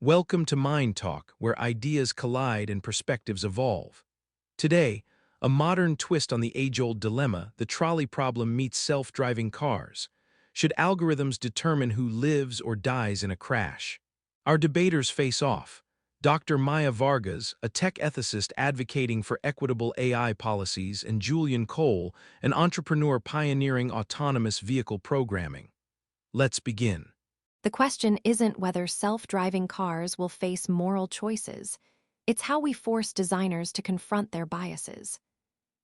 Welcome to MindTalk, where ideas collide and perspectives evolve. Today, a modern twist on the age-old dilemma, the trolley problem meets self-driving cars. Should algorithms determine who lives or dies in a crash? Our debaters face off. Dr. Maya Vargas, a tech ethicist advocating for equitable AI policies, and Julian Cole, an entrepreneur pioneering autonomous vehicle programming. Let's begin. The question isn't whether self-driving cars will face moral choices. It's how we force designers to confront their biases.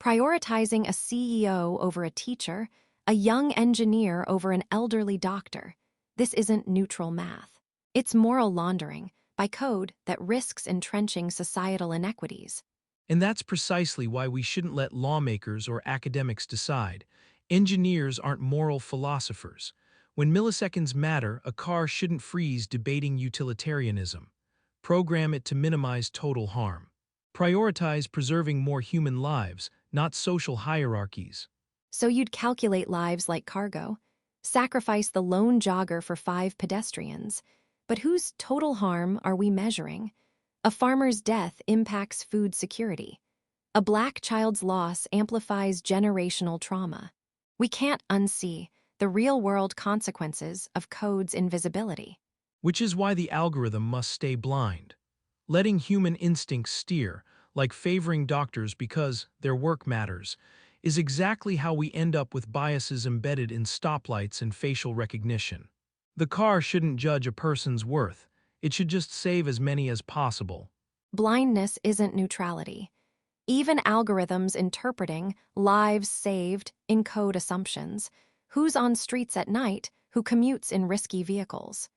Prioritizing a CEO over a teacher, a young engineer over an elderly doctor. This isn't neutral math. It's moral laundering by code that risks entrenching societal inequities. And that's precisely why we shouldn't let lawmakers or academics decide. Engineers aren't moral philosophers. When milliseconds matter, a car shouldn't freeze debating utilitarianism. Program it to minimize total harm. Prioritize preserving more human lives, not social hierarchies. So you'd calculate lives like cargo, sacrifice the lone jogger for 5 pedestrians. But whose total harm are we measuring? A farmer's death impacts food security. A black child's loss amplifies generational trauma. We can't unsee the real-world consequences of code's invisibility. Which is why the algorithm must stay blind. Letting human instincts steer, like favoring doctors because their work matters, is exactly how we end up with biases embedded in stoplights and facial recognition. The car shouldn't judge a person's worth. It should just save as many as possible. Blindness isn't neutrality. Even algorithms interpreting lives saved encode assumptions. Who's on streets at night, who commutes in risky vehicles.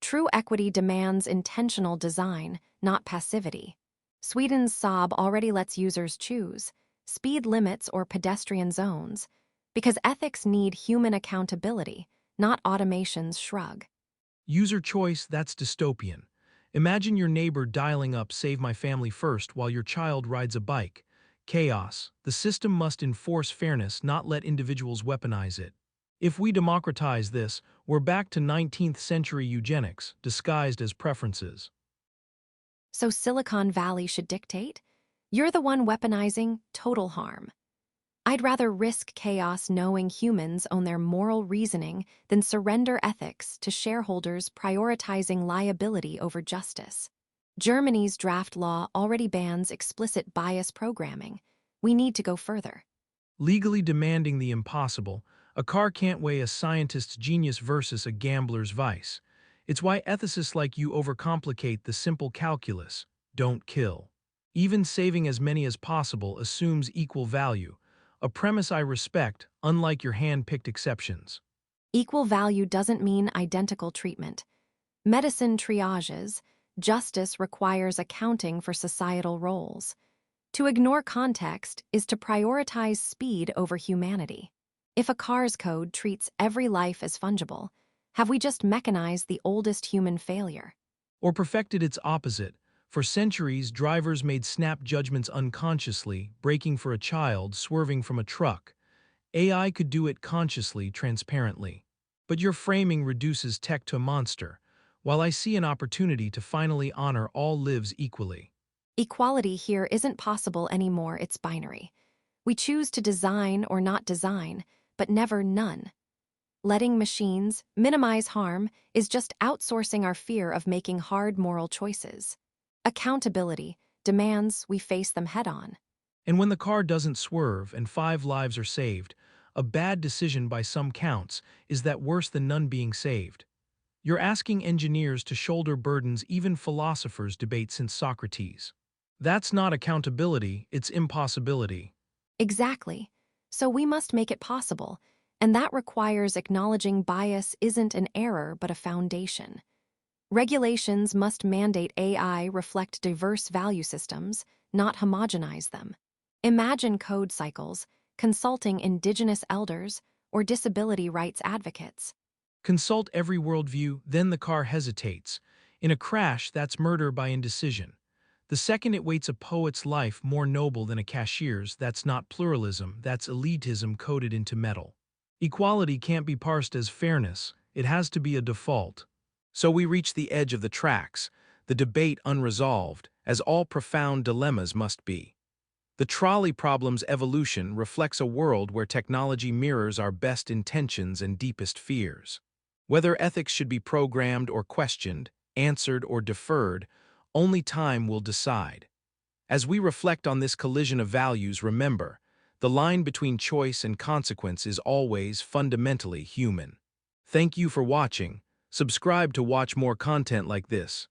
True equity demands intentional design, not passivity. Sweden's Saab already lets users choose speed limits or pedestrian zones, because ethics need human accountability, not automation's shrug. User choice, that's dystopian. Imagine your neighbor dialing up "Save my family first" while your child rides a bike. Chaos. The system must enforce fairness, not let individuals weaponize it. If we democratize this, we're back to 19th century eugenics, disguised as preferences. So Silicon Valley should dictate? You're the one weaponizing total harm. I'd rather risk chaos knowing humans own their moral reasoning than surrender ethics to shareholders prioritizing liability over justice. Germany's draft law already bans explicit bias programming. We need to go further. Legally demanding the impossible, a car can't weigh a scientist's genius versus a gambler's vice. It's why ethicists like you overcomplicate the simple calculus: don't kill. Even saving as many as possible assumes equal value, a premise I respect, unlike your hand-picked exceptions. Equal value doesn't mean identical treatment. Medicine triages, justice requires accounting for societal roles. To ignore context is to prioritize speed over humanity. If a car's code treats every life as fungible, have we just mechanized the oldest human failure? Or perfected its opposite. For centuries, drivers made snap judgments unconsciously, braking for a child, swerving from a truck. AI could do it consciously, transparently. But your framing reduces tech to a monster, while I see an opportunity to finally honor all lives equally. Equality here isn't possible anymore, it's binary. We choose to design or not design, but never none. Letting machines minimize harm is just outsourcing our fear of making hard moral choices. Accountability demands we face them head-on. And when the car doesn't swerve and 5 lives are saved, a bad decision by some counts, is that worse than none being saved? You're asking engineers to shoulder burdens even philosophers debate since Socrates. That's not accountability, it's impossibility. Exactly. So we must make it possible, and that requires acknowledging bias isn't an error but a foundation. Regulations must mandate AI reflect diverse value systems, not homogenize them. Imagine code cycles, consulting indigenous elders or disability rights advocates. Consult every worldview, then the car hesitates. In a crash, that's murder by indecision. The second it waits a poet's life more noble than a cashier's, that's not pluralism, that's elitism coded into metal. Equality can't be parsed as fairness, it has to be a default. So we reach the edge of the tracks. the debate unresolved, as all profound dilemmas must be. The trolley problem's evolution reflects a world where technology mirrors our best intentions and deepest fears. Whether ethics should be programmed or questioned, answered or deferred, only time will decide. As we reflect on this collision of values, remember, the line between choice and consequence is always fundamentally human. Thank you for watching. Subscribe to watch more content like this.